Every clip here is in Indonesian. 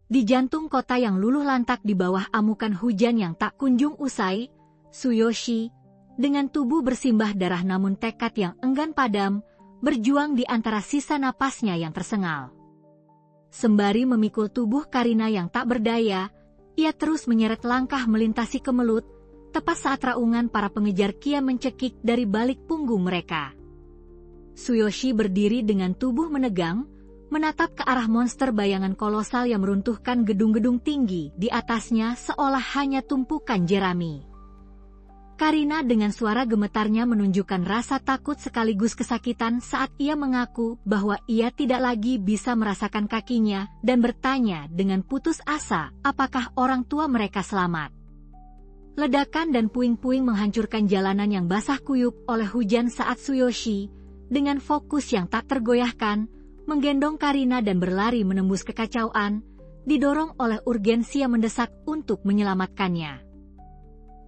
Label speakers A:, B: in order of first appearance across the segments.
A: Di jantung kota yang luluh lantak di bawah amukan hujan yang tak kunjung usai, Tsuyoshi, dengan tubuh bersimbah darah namun tekad yang enggan padam, berjuang di antara sisa napasnya yang tersengal. Sembari memikul tubuh Karina yang tak berdaya, ia terus menyeret langkah melintasi kemelut, tepat saat raungan para pengejar kian mencekik dari balik punggung mereka. Tsuyoshi berdiri dengan tubuh menegang, menatap ke arah monster bayangan kolosal yang meruntuhkan gedung-gedung tinggi di atasnya seolah hanya tumpukan jerami. Karina dengan suara gemetarnya menunjukkan rasa takut sekaligus kesakitan saat ia mengaku bahwa ia tidak lagi bisa merasakan kakinya dan bertanya dengan putus asa apakah orang tua mereka selamat. Ledakan dan puing-puing menghancurkan jalanan yang basah kuyup oleh hujan saat Tsuyoshi, dengan fokus yang tak tergoyahkan, menggendong Karina dan berlari menembus kekacauan, didorong oleh urgensi yang mendesak untuk menyelamatkannya.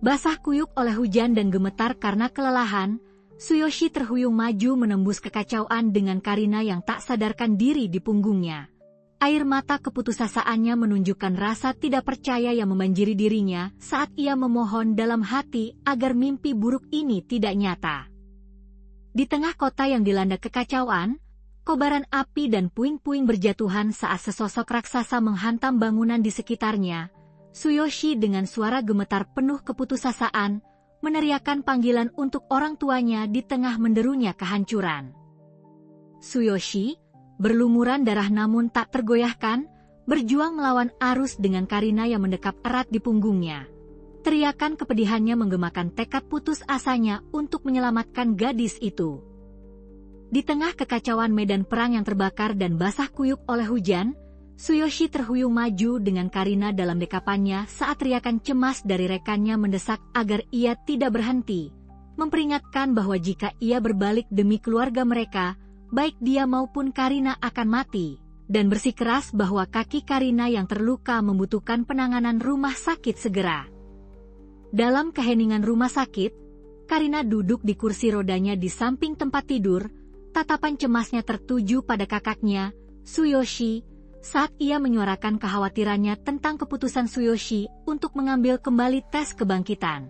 A: Basah kuyup oleh hujan dan gemetar karena kelelahan, Tsuyoshi terhuyung maju menembus kekacauan dengan Karina yang tak sadarkan diri di punggungnya. Air mata keputusasaannya menunjukkan rasa tidak percaya yang membanjiri dirinya saat ia memohon dalam hati agar mimpi buruk ini tidak nyata. Di tengah kota yang dilanda kekacauan, kobaran api dan puing-puing berjatuhan saat sesosok raksasa menghantam bangunan di sekitarnya. Tsuyoshi dengan suara gemetar penuh keputusasaan, meneriakkan panggilan untuk orang tuanya di tengah menderunya kehancuran. Tsuyoshi, berlumuran darah namun tak tergoyahkan, berjuang melawan arus dengan Karina yang mendekap erat di punggungnya. Teriakan kepedihannya menggemakan tekad putus asanya untuk menyelamatkan gadis itu. Di tengah kekacauan medan perang yang terbakar dan basah kuyup oleh hujan, Tsuyoshi terhuyung maju dengan Karina dalam dekapannya saat teriakan cemas dari rekannya mendesak agar ia tidak berhenti, memperingatkan bahwa jika ia berbalik demi keluarga mereka, baik dia maupun Karina akan mati, dan bersikeras bahwa kaki Karina yang terluka membutuhkan penanganan rumah sakit segera. Dalam keheningan rumah sakit, Karina duduk di kursi rodanya di samping tempat tidur. Tatapan cemasnya tertuju pada kakaknya, Tsuyoshi, saat ia menyuarakan kekhawatirannya tentang keputusan Tsuyoshi untuk mengambil kembali tes kebangkitan.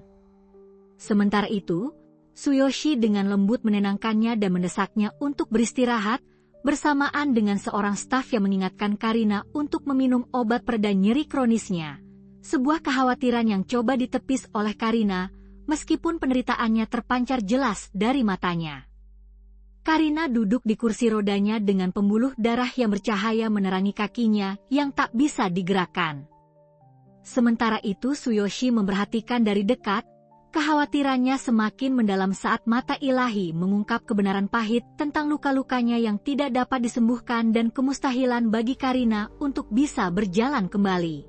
A: Sementara itu, Tsuyoshi dengan lembut menenangkannya dan mendesaknya untuk beristirahat, bersamaan dengan seorang staf yang mengingatkan Karina untuk meminum obat pereda nyeri kronisnya. Sebuah kekhawatiran yang coba ditepis oleh Karina, meskipun penderitaannya terpancar jelas dari matanya. Karina duduk di kursi rodanya dengan pembuluh darah yang bercahaya menerangi kakinya yang tak bisa digerakkan. Sementara itu Tsuyoshi memperhatikan dari dekat, kekhawatirannya semakin mendalam saat mata ilahi mengungkap kebenaran pahit tentang luka-lukanya yang tidak dapat disembuhkan dan kemustahilan bagi Karina untuk bisa berjalan kembali.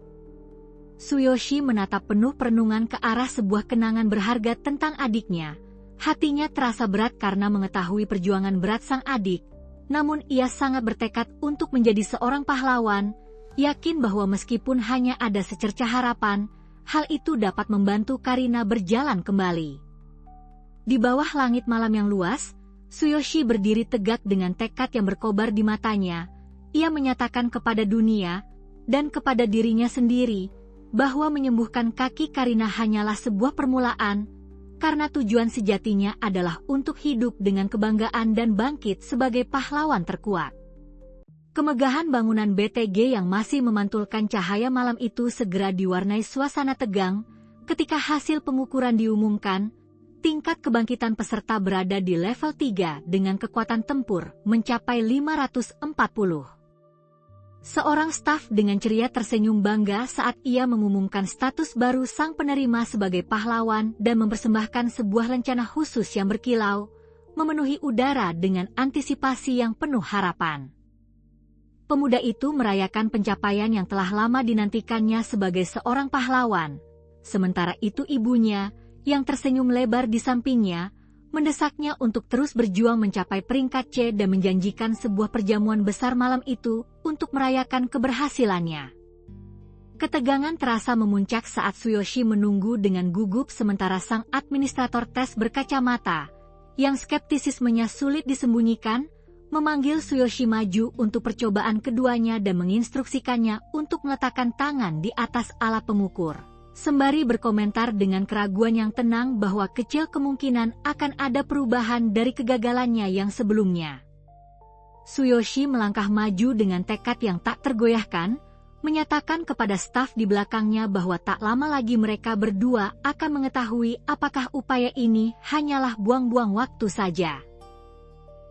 A: Tsuyoshi menatap penuh perenungan ke arah sebuah kenangan berharga tentang adiknya. Hatinya terasa berat karena mengetahui perjuangan berat sang adik, namun ia sangat bertekad untuk menjadi seorang pahlawan, yakin bahwa meskipun hanya ada secercah harapan, hal itu dapat membantu Karina berjalan kembali. Di bawah langit malam yang luas, Tsuyoshi berdiri tegak dengan tekad yang berkobar di matanya. Ia menyatakan kepada dunia, dan kepada dirinya sendiri, bahwa menyembuhkan kaki Karina hanyalah sebuah permulaan, karena tujuan sejatinya adalah untuk hidup dengan kebanggaan dan bangkit sebagai pahlawan terkuat. Kemegahan bangunan BTG yang masih memantulkan cahaya malam itu segera diwarnai suasana tegang, ketika hasil pengukuran diumumkan, tingkat kebangkitan peserta berada di level 3 dengan kekuatan tempur mencapai 540. Seorang staf dengan ceria tersenyum bangga saat ia mengumumkan status baru sang penerima sebagai pahlawan dan mempersembahkan sebuah lencana khusus yang berkilau, memenuhi udara dengan antisipasi yang penuh harapan. Pemuda itu merayakan pencapaian yang telah lama dinantikannya sebagai seorang pahlawan, sementara itu ibunya, yang tersenyum lebar di sampingnya, mendesaknya untuk terus berjuang mencapai peringkat C dan menjanjikan sebuah perjamuan besar malam itu untuk merayakan keberhasilannya. Ketegangan terasa memuncak saat Tsuyoshi menunggu dengan gugup sementara sang administrator tes berkacamata, yang skeptisismenya sulit disembunyikan, memanggil Tsuyoshi maju untuk percobaan keduanya dan menginstruksikannya untuk meletakkan tangan di atas alat pengukur. Sembari berkomentar dengan keraguan yang tenang bahwa kecil kemungkinan akan ada perubahan dari kegagalannya yang sebelumnya. Tsuyoshi melangkah maju dengan tekad yang tak tergoyahkan, menyatakan kepada staf di belakangnya bahwa tak lama lagi mereka berdua akan mengetahui apakah upaya ini hanyalah buang-buang waktu saja.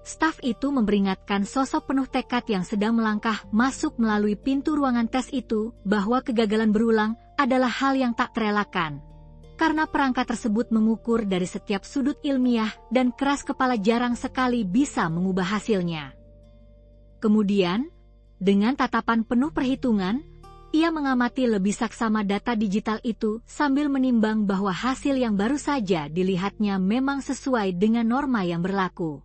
A: Staf itu memperingatkan sosok penuh tekad yang sedang melangkah masuk melalui pintu ruangan tes itu bahwa kegagalan berulang adalah hal yang tak terelakkan. Karena perangkat tersebut mengukur dari setiap sudut ilmiah dan keras kepala jarang sekali bisa mengubah hasilnya. Kemudian, dengan tatapan penuh perhitungan, ia mengamati lebih saksama data digital itu sambil menimbang bahwa hasil yang baru saja dilihatnya memang sesuai dengan norma yang berlaku.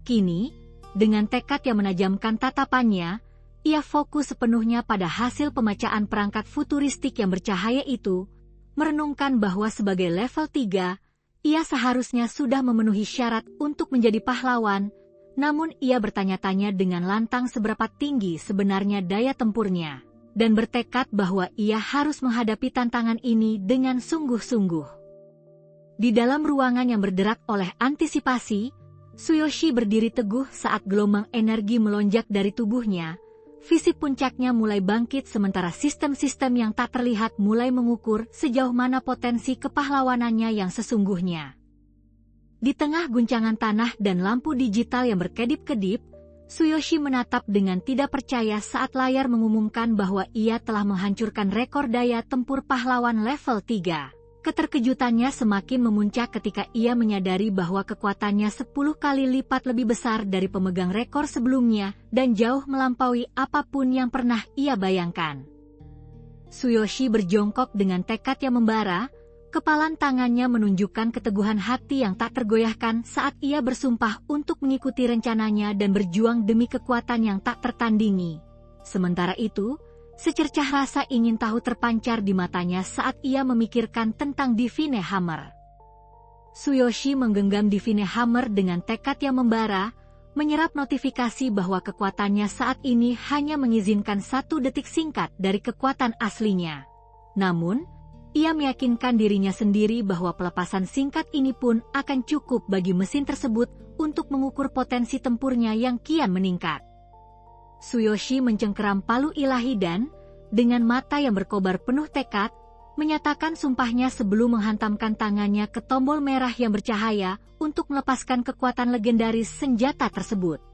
A: Kini, dengan tekad yang menajamkan tatapannya, ia fokus sepenuhnya pada hasil pemecaan perangkat futuristik yang bercahaya itu, merenungkan bahwa sebagai level 3, ia seharusnya sudah memenuhi syarat untuk menjadi pahlawan, namun ia bertanya-tanya dengan lantang seberapa tinggi sebenarnya daya tempurnya, dan bertekad bahwa ia harus menghadapi tantangan ini dengan sungguh-sungguh. Di dalam ruangan yang berderak oleh antisipasi, Tsuyoshi berdiri teguh saat gelombang energi melonjak dari tubuhnya. Visi puncaknya mulai bangkit sementara sistem-sistem yang tak terlihat mulai mengukur sejauh mana potensi kepahlawanannya yang sesungguhnya. Di tengah guncangan tanah dan lampu digital yang berkedip-kedip, Tsuyoshi menatap dengan tidak percaya saat layar mengumumkan bahwa ia telah menghancurkan rekor daya tempur pahlawan level 3. Keterkejutannya semakin memuncak ketika ia menyadari bahwa kekuatannya 10 kali lipat lebih besar dari pemegang rekor sebelumnya dan jauh melampaui apapun yang pernah ia bayangkan. Tsuyoshi berjongkok dengan tekad yang membara, kepalan tangannya menunjukkan keteguhan hati yang tak tergoyahkan saat ia bersumpah untuk mengikuti rencananya dan berjuang demi kekuatan yang tak tertandingi. Sementara itu, secercah rasa ingin tahu terpancar di matanya saat ia memikirkan tentang Divine Hammer. Tsuyoshi menggenggam Divine Hammer dengan tekad yang membara, menyerap notifikasi bahwa kekuatannya saat ini hanya mengizinkan 1 detik singkat dari kekuatan aslinya. Namun, ia meyakinkan dirinya sendiri bahwa pelepasan singkat ini pun akan cukup bagi mesin tersebut untuk mengukur potensi tempurnya yang kian meningkat. Tsuyoshi mencengkeram palu ilahi dan, dengan mata yang berkobar penuh tekad, menyatakan sumpahnya sebelum menghantamkan tangannya ke tombol merah yang bercahaya untuk melepaskan kekuatan legendaris senjata tersebut.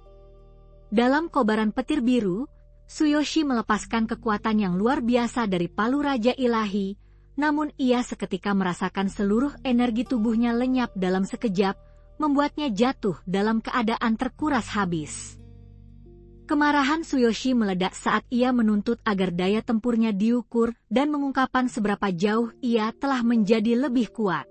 A: Dalam kobaran petir biru, Tsuyoshi melepaskan kekuatan yang luar biasa dari palu Raja Ilahi, namun ia seketika merasakan seluruh energi tubuhnya lenyap dalam sekejap, membuatnya jatuh dalam keadaan terkuras habis. Kemarahan Tsuyoshi meledak saat ia menuntut agar daya tempurnya diukur dan mengungkapkan seberapa jauh ia telah menjadi lebih kuat.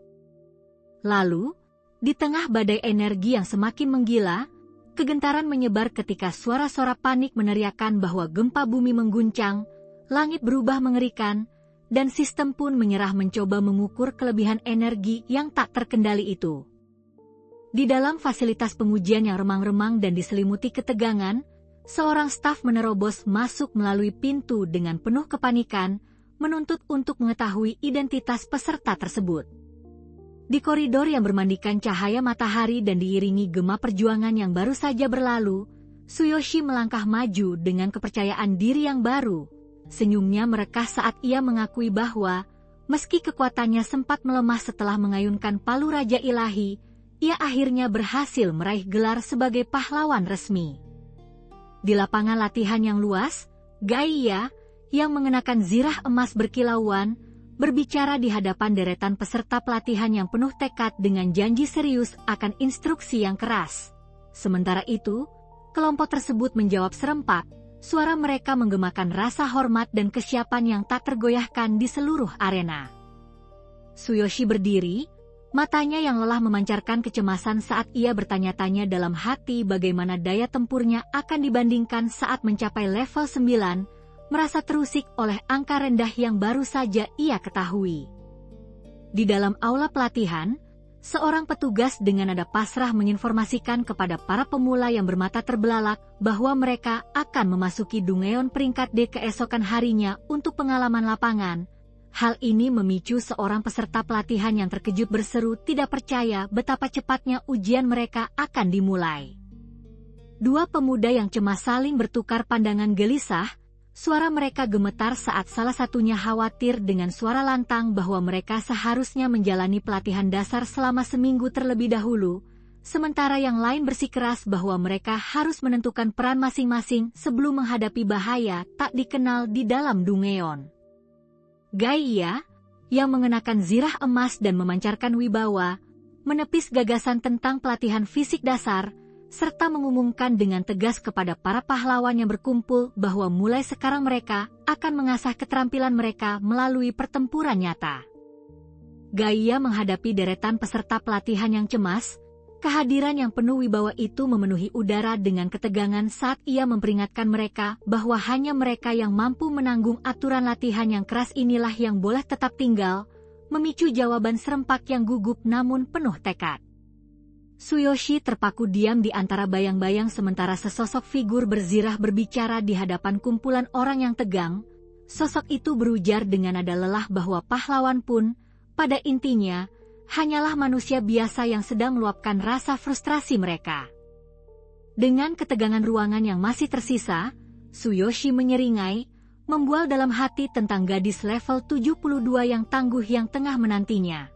A: Lalu, di tengah badai energi yang semakin menggila, kegentaran menyebar ketika suara-suara panik meneriakkan bahwa gempa bumi mengguncang, langit berubah mengerikan, dan sistem pun menyerah mencoba mengukur kelebihan energi yang tak terkendali itu. Di dalam fasilitas pengujian yang remang-remang dan diselimuti ketegangan, seorang staf menerobos masuk melalui pintu dengan penuh kepanikan, menuntut untuk mengetahui identitas peserta tersebut. Di koridor yang bermandikan cahaya matahari dan diiringi gema perjuangan yang baru saja berlalu, Tsuyoshi melangkah maju dengan kepercayaan diri yang baru. Senyumnya merekah saat ia mengakui bahwa, meski kekuatannya sempat melemah setelah mengayunkan palu Raja Ilahi, ia akhirnya berhasil meraih gelar sebagai pahlawan resmi. Di lapangan latihan yang luas, Gaia, yang mengenakan zirah emas berkilauan, berbicara di hadapan deretan peserta pelatihan yang penuh tekad dengan janji serius akan instruksi yang keras. Sementara itu, kelompok tersebut menjawab serempak, suara mereka menggemakan rasa hormat dan kesiapan yang tak tergoyahkan di seluruh arena. Tsuyoshi berdiri, matanya yang lelah memancarkan kecemasan saat ia bertanya-tanya dalam hati bagaimana daya tempurnya akan dibandingkan saat mencapai level 9, merasa terusik oleh angka rendah yang baru saja ia ketahui. Di dalam aula pelatihan, seorang petugas dengan nada pasrah menginformasikan kepada para pemula yang bermata terbelalak bahwa mereka akan memasuki Dungeon peringkat D keesokan harinya untuk pengalaman lapangan. Hal ini memicu seorang peserta pelatihan yang terkejut berseru tidak percaya betapa cepatnya ujian mereka akan dimulai. Dua pemuda yang cemas saling bertukar pandangan gelisah. Suara mereka gemetar saat salah satunya khawatir dengan suara lantang bahwa mereka seharusnya menjalani pelatihan dasar selama seminggu terlebih dahulu, sementara yang lain bersikeras bahwa mereka harus menentukan peran masing-masing sebelum menghadapi bahaya tak dikenal di dalam Dungeon. Gaia, yang mengenakan zirah emas dan memancarkan wibawa, menepis gagasan tentang pelatihan fisik dasar, serta mengumumkan dengan tegas kepada para pahlawan yang berkumpul bahwa mulai sekarang mereka akan mengasah keterampilan mereka melalui pertempuran nyata. Gaia menghadapi deretan peserta pelatihan yang cemas. Kehadiran yang penuh wibawa itu memenuhi udara dengan ketegangan saat ia memperingatkan mereka bahwa hanya mereka yang mampu menanggung aturan latihan yang keras inilah yang boleh tetap tinggal, memicu jawaban serempak yang gugup namun penuh tekad. Tsuyoshi terpaku diam di antara bayang-bayang sementara sesosok figur berzirah berbicara di hadapan kumpulan orang yang tegang. Sosok itu berujar dengan nada lelah bahwa pahlawan pun, pada intinya, hanyalah manusia biasa yang sedang meluapkan rasa frustrasi mereka. Dengan ketegangan ruangan yang masih tersisa, Tsuyoshi menyeringai, membual dalam hati tentang gadis level 72 yang tangguh yang tengah menantinya.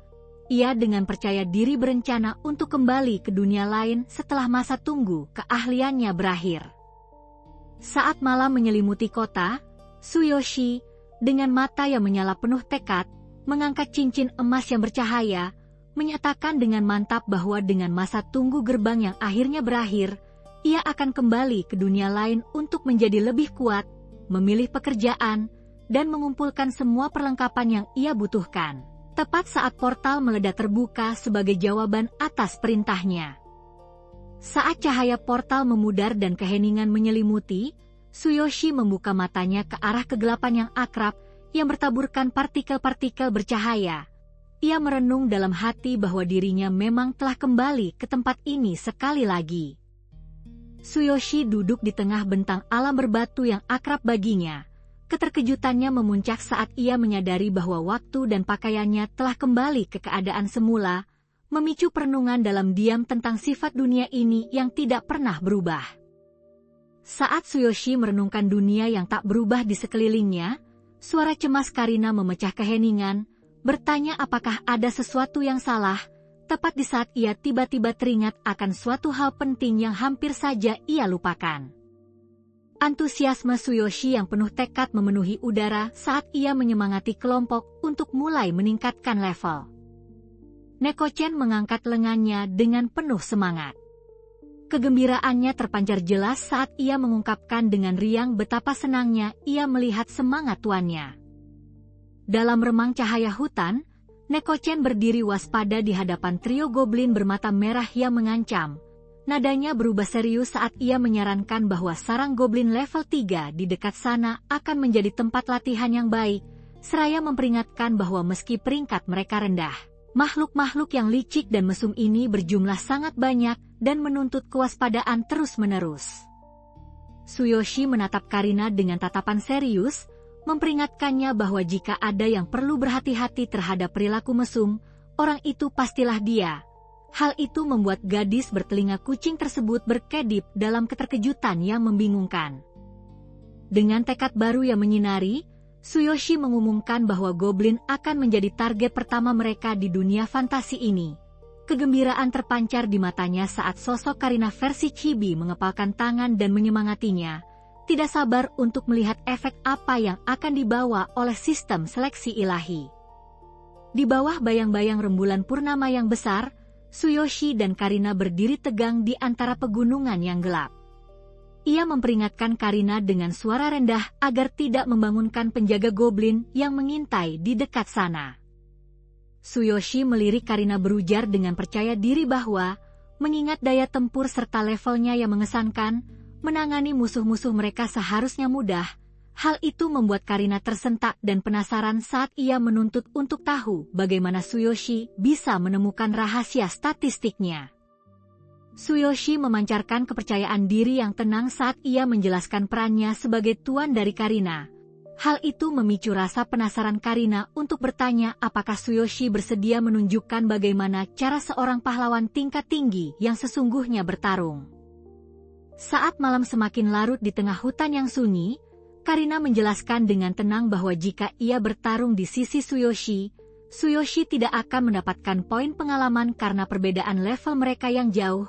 A: Ia dengan percaya diri berencana untuk kembali ke dunia lain setelah masa tunggu keahliannya berakhir. Saat malam menyelimuti kota, Tsuyoshi, dengan mata yang menyala penuh tekad, mengangkat cincin emas yang bercahaya, menyatakan dengan mantap bahwa dengan masa tunggu gerbang yang akhirnya berakhir, ia akan kembali ke dunia lain untuk menjadi lebih kuat, memilih pekerjaan, dan mengumpulkan semua perlengkapan yang ia butuhkan. Tepat saat portal meledak terbuka sebagai jawaban atas perintahnya. Saat cahaya portal memudar dan keheningan menyelimuti, Tsuyoshi membuka matanya ke arah kegelapan yang akrab, yang bertaburkan partikel-partikel bercahaya. Ia merenung dalam hati bahwa dirinya memang telah kembali ke tempat ini sekali lagi. Tsuyoshi duduk di tengah bentang alam berbatu yang akrab baginya. Keterkejutannya memuncak saat ia menyadari bahwa waktu dan pakaiannya telah kembali ke keadaan semula, memicu perenungan dalam diam tentang sifat dunia ini yang tidak pernah berubah. Saat Tsuyoshi merenungkan dunia yang tak berubah di sekelilingnya, suara cemas Karina memecah keheningan, bertanya apakah ada sesuatu yang salah, tepat di saat ia tiba-tiba teringat akan suatu hal penting yang hampir saja ia lupakan. Antusiasme Tsuyoshi yang penuh tekad memenuhi udara saat ia menyemangati kelompok untuk mulai meningkatkan level. Neko-chan mengangkat lengannya dengan penuh semangat. Kegembiraannya terpancar jelas saat ia mengungkapkan dengan riang betapa senangnya ia melihat semangat tuannya. Dalam remang cahaya hutan, Neko-chan berdiri waspada di hadapan trio goblin bermata merah yang mengancam. Nadanya berubah serius saat ia menyarankan bahwa sarang goblin level 3 di dekat sana akan menjadi tempat latihan yang baik, seraya memperingatkan bahwa meski peringkat mereka rendah, makhluk-makhluk yang licik dan mesum ini berjumlah sangat banyak dan menuntut kewaspadaan terus-menerus. Tsuyoshi menatap Karina dengan tatapan serius, memperingatkannya bahwa jika ada yang perlu berhati-hati terhadap perilaku mesum, orang itu pastilah dia. Hal itu membuat gadis bertelinga kucing tersebut berkedip dalam keterkejutan yang membingungkan. Dengan tekad baru yang menyinari, Tsuyoshi mengumumkan bahwa goblin akan menjadi target pertama mereka di dunia fantasi ini. Kegembiraan terpancar di matanya saat sosok Karina versi chibi mengepalkan tangan dan menyemangatinya, tidak sabar untuk melihat efek apa yang akan dibawa oleh sistem seleksi ilahi. Di bawah bayang-bayang rembulan purnama yang besar, Tsuyoshi dan Karina berdiri tegang di antara pegunungan yang gelap. Ia memperingatkan Karina dengan suara rendah agar tidak membangunkan penjaga goblin yang mengintai di dekat sana. Tsuyoshi melirik Karina berujar dengan percaya diri bahwa, mengingat daya tempur serta levelnya yang mengesankan, menangani musuh-musuh mereka seharusnya mudah, Hal itu membuat Karina tersentak dan penasaran saat ia menuntut untuk tahu bagaimana Tsuyoshi bisa menemukan rahasia statistiknya. Tsuyoshi memancarkan kepercayaan diri yang tenang saat ia menjelaskan perannya sebagai tuan dari Karina. Hal itu memicu rasa penasaran Karina untuk bertanya apakah Tsuyoshi bersedia menunjukkan bagaimana cara seorang pahlawan tingkat tinggi yang sesungguhnya bertarung. Saat malam semakin larut di tengah hutan yang sunyi, Karina menjelaskan dengan tenang bahwa jika ia bertarung di sisi Tsuyoshi, Tsuyoshi tidak akan mendapatkan poin pengalaman karena perbedaan level mereka yang jauh.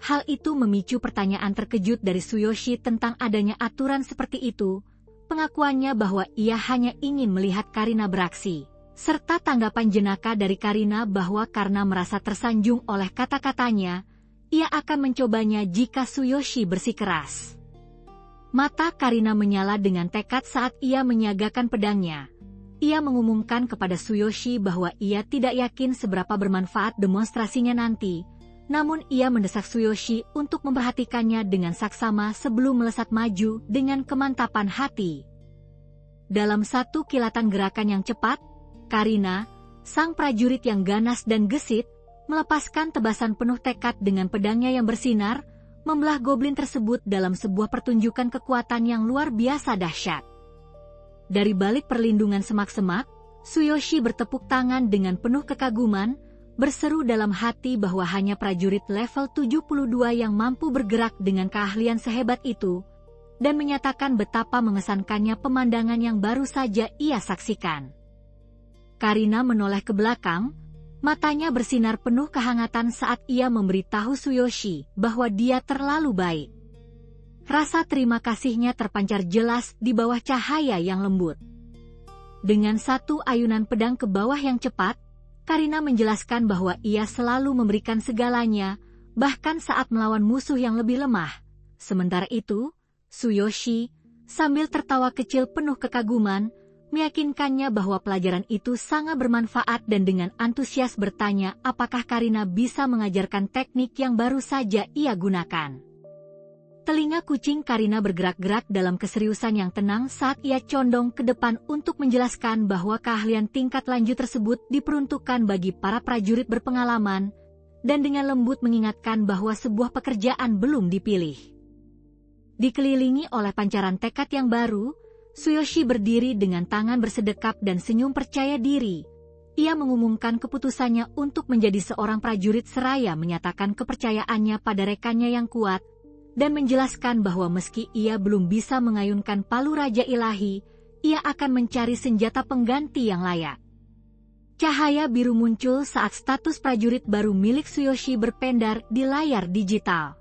A: Hal itu memicu pertanyaan terkejut dari Tsuyoshi tentang adanya aturan seperti itu, pengakuannya bahwa ia hanya ingin melihat Karina beraksi, serta tanggapan jenaka dari Karina bahwa karena merasa tersanjung oleh kata-katanya, ia akan mencobanya jika Tsuyoshi bersikeras. Mata Karina menyala dengan tekad saat ia menyiagakan pedangnya. Ia mengumumkan kepada Tsuyoshi bahwa ia tidak yakin seberapa bermanfaat demonstrasinya nanti, namun ia mendesak Tsuyoshi untuk memperhatikannya dengan saksama sebelum melesat maju dengan kemantapan hati. Dalam satu kilatan gerakan yang cepat, Karina, sang prajurit yang ganas dan gesit, melepaskan tebasan penuh tekad dengan pedangnya yang bersinar, membelah goblin tersebut dalam sebuah pertunjukan kekuatan yang luar biasa dahsyat. Dari balik perlindungan semak-semak, Tsuyoshi bertepuk tangan dengan penuh kekaguman, berseru dalam hati bahwa hanya prajurit level 72 yang mampu bergerak dengan keahlian sehebat itu, dan menyatakan betapa mengesankannya pemandangan yang baru saja ia saksikan. Karina menoleh ke belakang, matanya bersinar penuh kehangatan saat ia memberitahu Tsuyoshi bahwa dia terlalu baik. Rasa terima kasihnya terpancar jelas di bawah cahaya yang lembut. Dengan satu ayunan pedang ke bawah yang cepat, Karina menjelaskan bahwa ia selalu memberikan segalanya, bahkan saat melawan musuh yang lebih lemah. Sementara itu, Tsuyoshi, sambil tertawa kecil penuh kekaguman, meyakinkannya bahwa pelajaran itu sangat bermanfaat dan dengan antusias bertanya apakah Karina bisa mengajarkan teknik yang baru saja ia gunakan. Telinga kucing Karina bergerak-gerak dalam keseriusan yang tenang saat ia condong ke depan untuk menjelaskan bahwa keahlian tingkat lanjut tersebut diperuntukkan bagi para prajurit berpengalaman, dan dengan lembut mengingatkan bahwa sebuah pekerjaan belum dipilih. Dikelilingi oleh pancaran tekad yang baru, Tsuyoshi berdiri dengan tangan bersedekap dan senyum percaya diri. Ia mengumumkan keputusannya untuk menjadi seorang prajurit seraya menyatakan kepercayaannya pada rekannya yang kuat, dan menjelaskan bahwa meski ia belum bisa mengayunkan palu Raja Ilahi, ia akan mencari senjata pengganti yang layak. Cahaya biru muncul saat status prajurit baru milik Tsuyoshi berpendar di layar digital.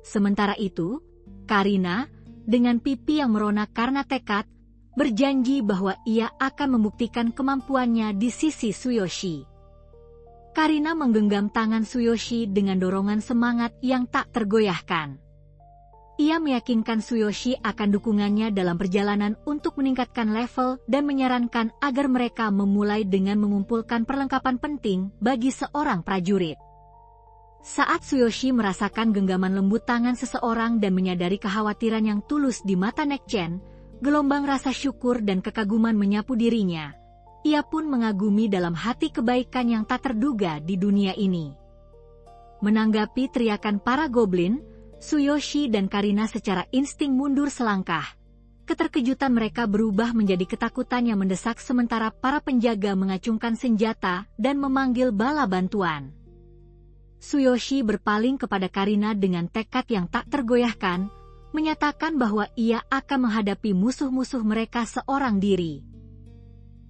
A: Sementara itu, Karina, dengan pipi yang merona karena tekad, berjanji bahwa ia akan membuktikan kemampuannya di sisi Tsuyoshi. Karina menggenggam tangan Tsuyoshi dengan dorongan semangat yang tak tergoyahkan. Ia meyakinkan Tsuyoshi akan dukungannya dalam perjalanan untuk meningkatkan level dan menyarankan agar mereka memulai dengan mengumpulkan perlengkapan penting bagi seorang prajurit. Saat Tsuyoshi merasakan genggaman lembut tangan seseorang dan menyadari kekhawatiran yang tulus di mata Nekchen, gelombang rasa syukur dan kekaguman menyapu dirinya. Ia pun mengagumi dalam hati kebaikan yang tak terduga di dunia ini. Menanggapi teriakan para goblin, Tsuyoshi dan Karina secara insting mundur selangkah. Keterkejutan mereka berubah menjadi ketakutan yang mendesak sementara para penjaga mengacungkan senjata dan memanggil bala bantuan. Tsuyoshi berpaling kepada Karina dengan tekad yang tak tergoyahkan, menyatakan bahwa ia akan menghadapi musuh-musuh mereka seorang diri.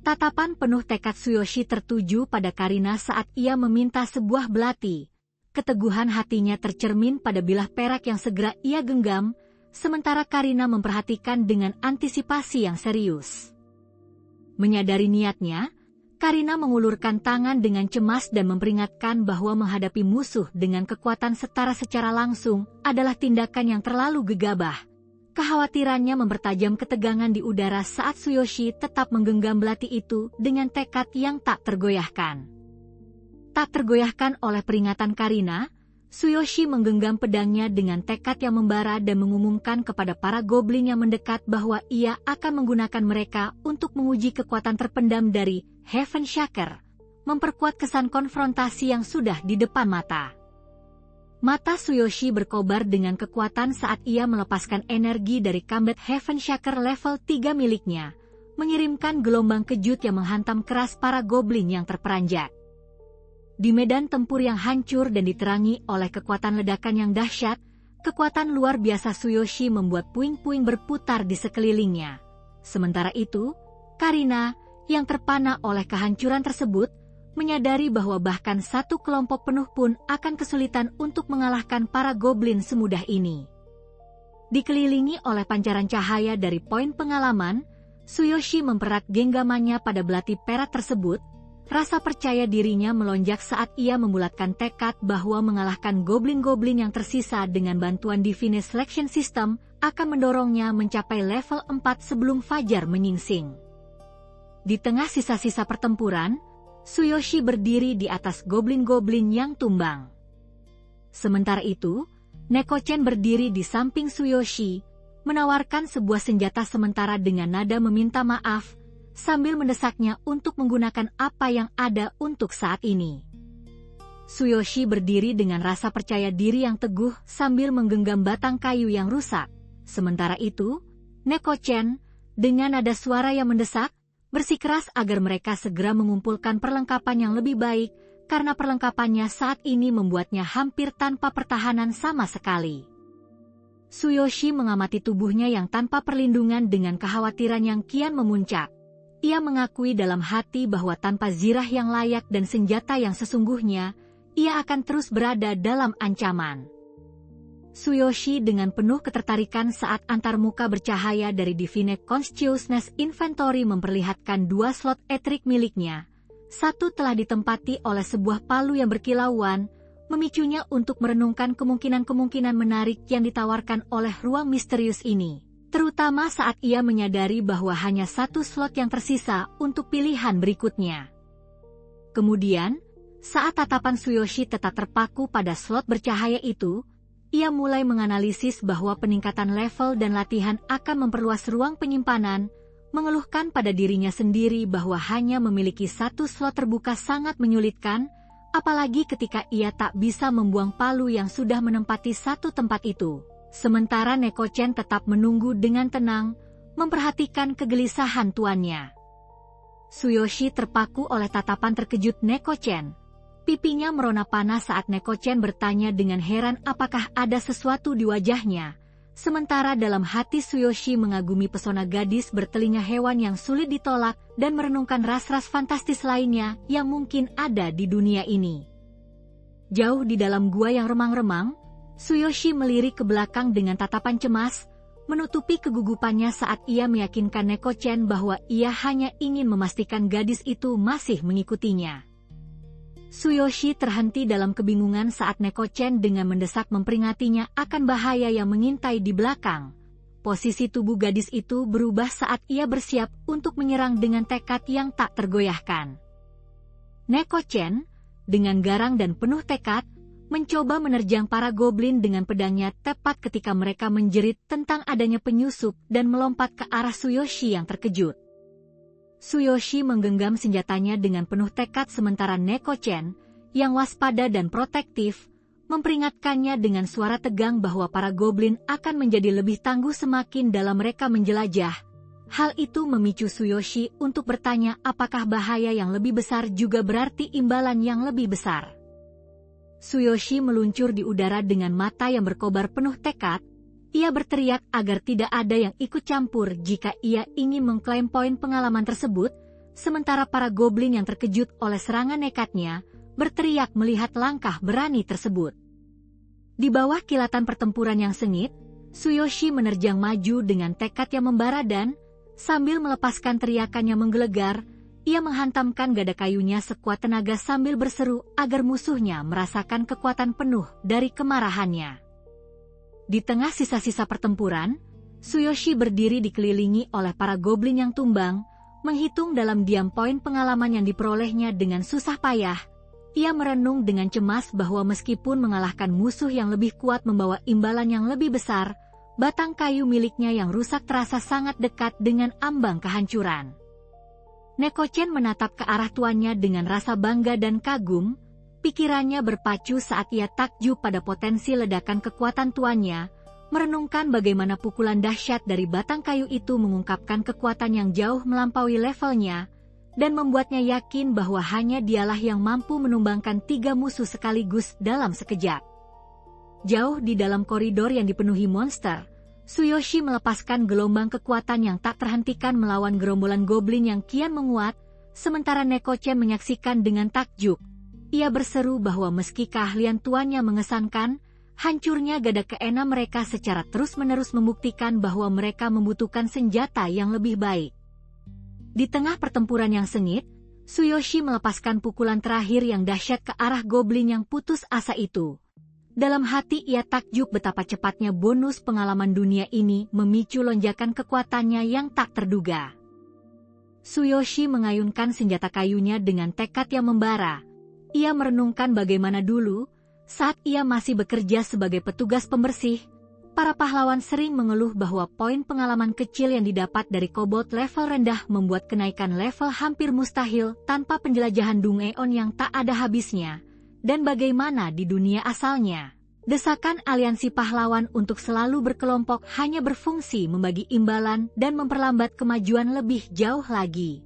A: Tatapan penuh tekad Tsuyoshi tertuju pada Karina saat ia meminta sebuah belati. Keteguhan hatinya tercermin pada bilah perak yang segera ia genggam, sementara Karina memperhatikan dengan antisipasi yang serius. Menyadari niatnya, Karina mengulurkan tangan dengan cemas dan memperingatkan bahwa menghadapi musuh dengan kekuatan setara secara langsung adalah tindakan yang terlalu gegabah. Kekhawatirannya mempertajam ketegangan di udara saat Tsuyoshi tetap menggenggam belati itu dengan tekad yang tak tergoyahkan. Tak tergoyahkan oleh peringatan Karina, Tsuyoshi menggenggam pedangnya dengan tekad yang membara dan mengumumkan kepada para goblin yang mendekat bahwa ia akan menggunakan mereka untuk menguji kekuatan terpendam dari Heaven Shaker, memperkuat kesan konfrontasi yang sudah di depan mata. Mata Tsuyoshi berkobar dengan kekuatan saat ia melepaskan energi dari combat Heaven Shaker level 3 miliknya, mengirimkan gelombang kejut yang menghantam keras para goblin yang terperanjat. Di medan tempur yang hancur dan diterangi oleh kekuatan ledakan yang dahsyat, kekuatan luar biasa Tsuyoshi membuat puing-puing berputar di sekelilingnya. Sementara itu, Karina, yang terpana oleh kehancuran tersebut, menyadari bahwa bahkan satu kelompok penuh pun akan kesulitan untuk mengalahkan para goblin semudah ini. Dikelilingi oleh pancaran cahaya dari poin pengalaman, Tsuyoshi mempererat genggamannya pada belati perak tersebut. Rasa percaya dirinya melonjak saat ia membulatkan tekad bahwa mengalahkan goblin-goblin yang tersisa dengan bantuan Divine Selection System akan mendorongnya mencapai level 4 sebelum fajar menyingsing. Di tengah sisa-sisa pertempuran, Tsuyoshi berdiri di atas goblin-goblin yang tumbang. Sementara itu, Neko-chan berdiri di samping Tsuyoshi, menawarkan sebuah senjata sementara dengan nada meminta maaf, sambil mendesaknya untuk menggunakan apa yang ada untuk saat ini. Tsuyoshi berdiri dengan rasa percaya diri yang teguh sambil menggenggam batang kayu yang rusak. Sementara itu, Neko-chan, dengan nada suara yang mendesak, bersikeras agar mereka segera mengumpulkan perlengkapan yang lebih baik, karena perlengkapannya saat ini membuatnya hampir tanpa pertahanan sama sekali. Tsuyoshi mengamati tubuhnya yang tanpa perlindungan dengan kekhawatiran yang kian memuncak. Ia mengakui dalam hati bahwa tanpa zirah yang layak dan senjata yang sesungguhnya, ia akan terus berada dalam ancaman. Tsuyoshi dengan penuh ketertarikan saat antarmuka bercahaya dari Divine Consciousness Inventory memperlihatkan 2 slot etrik miliknya. Satu telah ditempati oleh sebuah palu yang berkilauan, memicunya untuk merenungkan kemungkinan-kemungkinan menarik yang ditawarkan oleh ruang misterius ini. Terutama saat ia menyadari bahwa hanya 1 slot yang tersisa untuk pilihan berikutnya. Kemudian, saat tatapan Tsuyoshi tetap terpaku pada slot bercahaya itu, ia mulai menganalisis bahwa peningkatan level dan latihan akan memperluas ruang penyimpanan, mengeluhkan pada dirinya sendiri bahwa hanya memiliki 1 slot terbuka sangat menyulitkan, apalagi ketika ia tak bisa membuang palu yang sudah menempati 1 tempat itu. Sementara Neko-chan tetap menunggu dengan tenang, memperhatikan kegelisahan tuannya. Tsuyoshi terpaku oleh tatapan terkejut Neko-chan. Pipinya merona panas saat Neko-chan bertanya dengan heran apakah ada sesuatu di wajahnya. Sementara dalam hati Tsuyoshi mengagumi pesona gadis bertelinga hewan yang sulit ditolak dan merenungkan ras-ras fantastis lainnya yang mungkin ada di dunia ini. Jauh di dalam gua yang remang-remang, Tsuyoshi melirik ke belakang dengan tatapan cemas, menutupi kegugupannya saat ia meyakinkan Neko-chan bahwa ia hanya ingin memastikan gadis itu masih mengikutinya. Tsuyoshi terhenti dalam kebingungan saat Neko-chan dengan mendesak memperingatinya akan bahaya yang mengintai di belakang. Posisi tubuh gadis itu berubah saat ia bersiap untuk menyerang dengan tekad yang tak tergoyahkan. Neko-chan, dengan garang dan penuh tekad, mencoba menerjang para goblin dengan pedangnya tepat ketika mereka menjerit tentang adanya penyusup dan melompat ke arah Tsuyoshi yang terkejut. Tsuyoshi menggenggam senjatanya dengan penuh tekad sementara Neko-chan, yang waspada dan protektif, memperingatkannya dengan suara tegang bahwa para goblin akan menjadi lebih tangguh semakin dalam mereka menjelajah. Hal itu memicu Tsuyoshi untuk bertanya apakah bahaya yang lebih besar juga berarti imbalan yang lebih besar. Tsuyoshi meluncur di udara dengan mata yang berkobar penuh tekad. Ia berteriak agar tidak ada yang ikut campur jika ia ingin mengklaim poin pengalaman tersebut, sementara para goblin yang terkejut oleh serangan nekatnya, berteriak melihat langkah berani tersebut. Di bawah kilatan pertempuran yang sengit, Tsuyoshi menerjang maju dengan tekad yang membara dan, sambil melepaskan teriakan yang menggelegar, ia menghantamkan gada kayunya sekuat tenaga sambil berseru agar musuhnya merasakan kekuatan penuh dari kemarahannya. Di tengah sisa-sisa pertempuran, Tsuyoshi berdiri dikelilingi oleh para goblin yang tumbang, menghitung dalam diam poin pengalaman yang diperolehnya dengan susah payah. Ia merenung dengan cemas bahwa meskipun mengalahkan musuh yang lebih kuat membawa imbalan yang lebih besar, batang kayu miliknya yang rusak terasa sangat dekat dengan ambang kehancuran. Nekochen menatap ke arah tuannya dengan rasa bangga dan kagum, pikirannya berpacu saat ia takjub pada potensi ledakan kekuatan tuannya, merenungkan bagaimana pukulan dahsyat dari batang kayu itu mengungkapkan kekuatan yang jauh melampaui levelnya, dan membuatnya yakin bahwa hanya dialah yang mampu menumbangkan 3 musuh sekaligus dalam sekejap. Jauh di dalam koridor yang dipenuhi monster, Tsuyoshi melepaskan gelombang kekuatan yang tak terhentikan melawan gerombolan goblin yang kian menguat, sementara Nekochen menyaksikan dengan takjub. Ia berseru bahwa meski keahlian tuannya mengesankan, hancurnya gada keenam mereka secara terus-menerus membuktikan bahwa mereka membutuhkan senjata yang lebih baik. Di tengah pertempuran yang sengit, Tsuyoshi melepaskan pukulan terakhir yang dahsyat ke arah goblin yang putus asa itu. Dalam hati ia takjub betapa cepatnya bonus pengalaman dunia ini memicu lonjakan kekuatannya yang tak terduga. Tsuyoshi mengayunkan senjata kayunya dengan tekad yang membara. Ia merenungkan bagaimana dulu, saat ia masih bekerja sebagai petugas pembersih, para pahlawan sering mengeluh bahwa poin pengalaman kecil yang didapat dari kobold level rendah membuat kenaikan level hampir mustahil tanpa penjelajahan Dungeon yang tak ada habisnya, dan bagaimana di dunia asalnya. Desakan aliansi pahlawan untuk selalu berkelompok hanya berfungsi membagi imbalan dan memperlambat kemajuan lebih jauh lagi.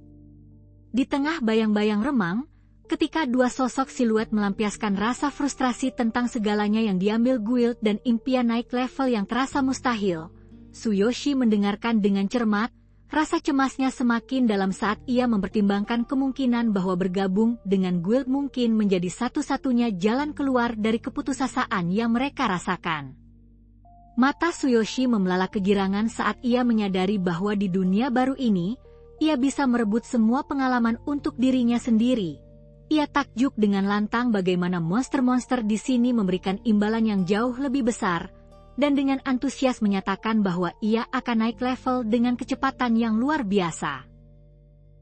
A: Di tengah bayang-bayang remang, ketika dua sosok siluet melampiaskan rasa frustrasi tentang segalanya yang diambil guild dan impian naik level yang terasa mustahil, Tsuyoshi mendengarkan dengan cermat, rasa cemasnya semakin dalam saat ia mempertimbangkan kemungkinan bahwa bergabung dengan guild mungkin menjadi satu-satunya jalan keluar dari keputusasaan yang mereka rasakan. Mata Tsuyoshi membelalak kegirangan saat ia menyadari bahwa di dunia baru ini, ia bisa merebut semua pengalaman untuk dirinya sendiri. Ia takjub dengan lantang bagaimana monster-monster di sini memberikan imbalan yang jauh lebih besar, dan dengan antusias menyatakan bahwa ia akan naik level dengan kecepatan yang luar biasa.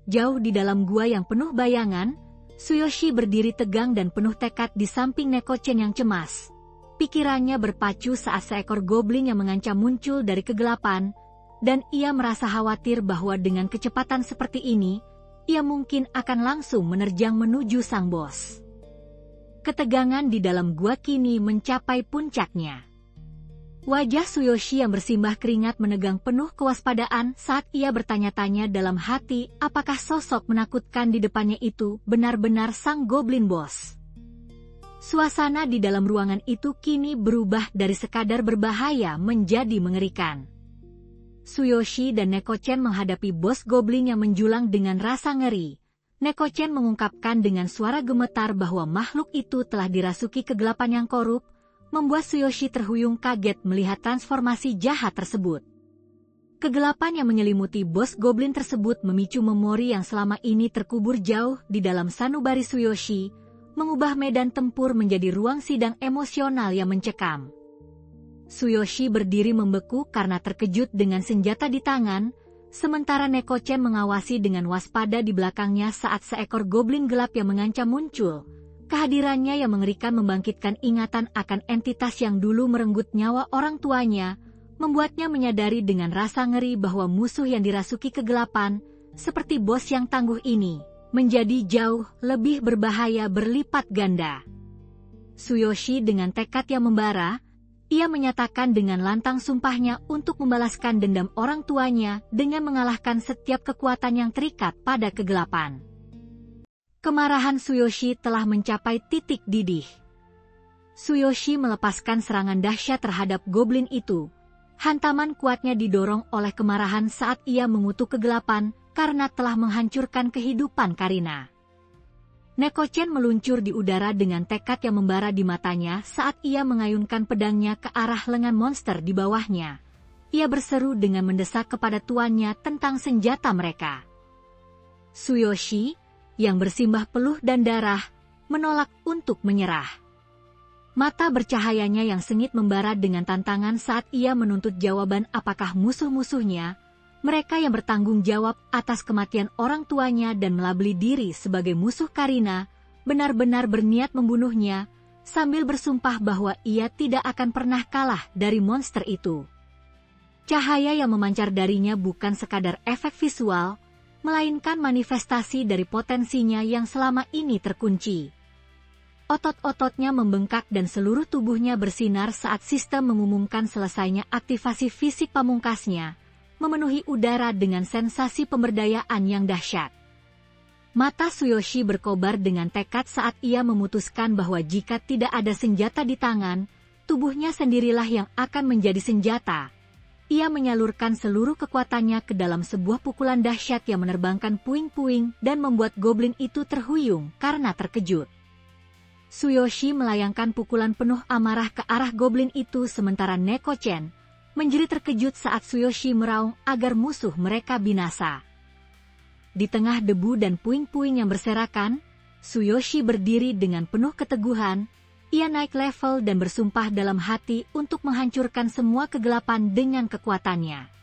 A: Jauh di dalam gua yang penuh bayangan, Tsuyoshi berdiri tegang dan penuh tekad di samping Nekochen yang cemas. Pikirannya berpacu saat seekor goblin yang mengancam muncul dari kegelapan, dan ia merasa khawatir bahwa dengan kecepatan seperti ini, ia mungkin akan langsung menerjang menuju sang bos. Ketegangan di dalam gua kini mencapai puncaknya. Wajah Tsuyoshi yang bersimbah keringat menegang penuh kewaspadaan saat ia bertanya-tanya dalam hati apakah sosok menakutkan di depannya itu benar-benar sang goblin bos. Suasana di dalam ruangan itu kini berubah dari sekadar berbahaya menjadi mengerikan. Tsuyoshi dan Nekochen menghadapi bos goblin yang menjulang dengan rasa ngeri. Nekochen mengungkapkan dengan suara gemetar bahwa makhluk itu telah dirasuki kegelapan yang korup, membuat Tsuyoshi terhuyung kaget melihat transformasi jahat tersebut. Kegelapan yang menyelimuti bos goblin tersebut memicu memori yang selama ini terkubur jauh di dalam sanubari Tsuyoshi, mengubah medan tempur menjadi ruang sidang emosional yang mencekam. Tsuyoshi berdiri membeku karena terkejut dengan senjata di tangan, sementara Nekochen mengawasi dengan waspada di belakangnya saat seekor goblin gelap yang mengancam muncul. Kehadirannya yang mengerikan membangkitkan ingatan akan entitas yang dulu merenggut nyawa orang tuanya, membuatnya menyadari dengan rasa ngeri bahwa musuh yang dirasuki kegelapan, seperti bos yang tangguh ini, menjadi jauh lebih berbahaya berlipat ganda. Tsuyoshi dengan tekad yang membara, ia menyatakan dengan lantang sumpahnya untuk membalaskan dendam orang tuanya dengan mengalahkan setiap kekuatan yang terikat pada kegelapan. Kemarahan Tsuyoshi telah mencapai titik didih. Tsuyoshi melepaskan serangan dahsyat terhadap goblin itu. Hantaman kuatnya didorong oleh kemarahan saat ia mengutuk kegelapan karena telah menghancurkan kehidupan Karina. Nekochen meluncur di udara dengan tekad yang membara di matanya saat ia mengayunkan pedangnya ke arah lengan monster di bawahnya. Ia berseru dengan mendesak kepada tuannya tentang senjata mereka. Tsuyoshi, yang bersimbah peluh dan darah, menolak untuk menyerah. Mata bercahayanya yang sengit membara dengan tantangan saat ia menuntut jawaban apakah musuh-musuhnya, mereka yang bertanggung jawab atas kematian orang tuanya dan melabeli diri sebagai musuh Karina, benar-benar berniat membunuhnya, sambil bersumpah bahwa ia tidak akan pernah kalah dari monster itu. Cahaya yang memancar darinya bukan sekadar efek visual, melainkan manifestasi dari potensinya yang selama ini terkunci. Otot-ototnya membengkak dan seluruh tubuhnya bersinar saat sistem mengumumkan selesainya aktivasi fisik pamungkasnya, memenuhi udara dengan sensasi pemberdayaan yang dahsyat. Mata Tsuyoshi berkobar dengan tekad saat ia memutuskan bahwa jika tidak ada senjata di tangan, tubuhnya sendirilah yang akan menjadi senjata. Ia menyalurkan seluruh kekuatannya ke dalam sebuah pukulan dahsyat yang menerbangkan puing-puing dan membuat goblin itu terhuyung karena terkejut. Tsuyoshi melayangkan pukulan penuh amarah ke arah goblin itu sementara Neko-chan menjerit terkejut saat Tsuyoshi meraung agar musuh mereka binasa. Di tengah debu dan puing-puing yang berserakan, Tsuyoshi berdiri dengan penuh keteguhan. Ia naik level dan bersumpah dalam hati untuk menghancurkan semua kegelapan dengan kekuatannya.